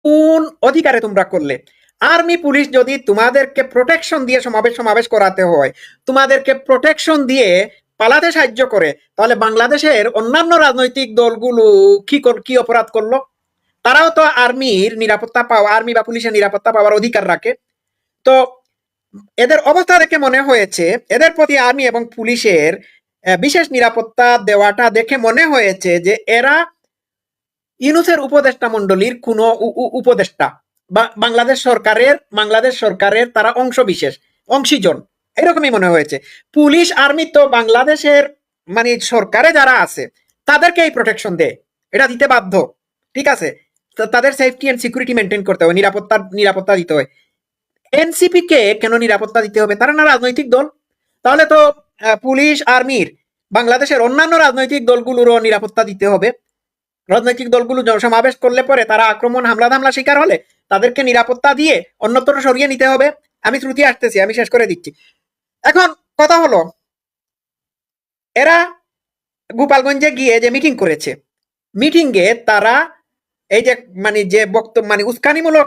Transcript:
কোন অধিকারে তোমরা করলে? আর্মি পুলিশ যদি তোমাদেরকে প্রোটেকশন দিয়ে সমাবেশ করাতে হয়, তোমাদেরকে প্রোটেকশন দিয়ে পালাতে সাহায্য করে, তাহলে বাংলাদেশের অন্যান্য রাজনৈতিক দলগুলো কি অপরাধ করলো? তারাও তো আর্মির নিরাপত্তা পাওয়া, আর্মি বা পুলিশের নিরাপত্তা পাওয়ার অধিকার রাখে। তো এদের অবস্থা দেখে মনে হয়েছে এদের প্রতি আর্মি এবং পুলিশের বিশেষ নিরাপত্তা দেওয়াটা দেখে মনে হয়েছে যে এরা ইউনূসের উপদেষ্টা মণ্ডলীর কোন উপদেষ্টা বা বাংলাদেশ সরকারের তারা অংশীজন, এরকমই মনে হয়েছে। পুলিশ আর্মি তো বাংলাদেশের মানে সরকারে যারা আছে তাদেরকেই প্রোটেকশন দেয়, এটা দিতে বাধ্য। ঠিক আছে, তাদের সেফটি এন্ড সিকিউরিটি মেনটেন করতে হয়, নিরাপত্তা দিতে হয়। এনসিপি কে কেন নিরাপত্তা দিতে হবে? তারা না রাজনৈতিক দল? তাহলে তো পুলিশ আর্মির বাংলাদেশের অন্যান্য রাজনৈতিক দলগুলোরও নিরাপত্তা দিতে হবে। রাজনৈতিক দলগুলো সমাবেশ করলে পরে তারা আক্রমণ হামলা শিকার হলে তাদেরকে নিরাপত্তা দিয়ে অন্যত্র সরিয়ে নিতে হবে। আমি শ্রুতি আসতেছি, আমি শেষ করে দিচ্ছি। এখন কথা হলো, এরা গোপালগঞ্জে গিয়ে যে মিটিং করেছে, মিটিংয়ে তারা এই যে মানে যে বক্তব্য মানে উস্কানিমূলক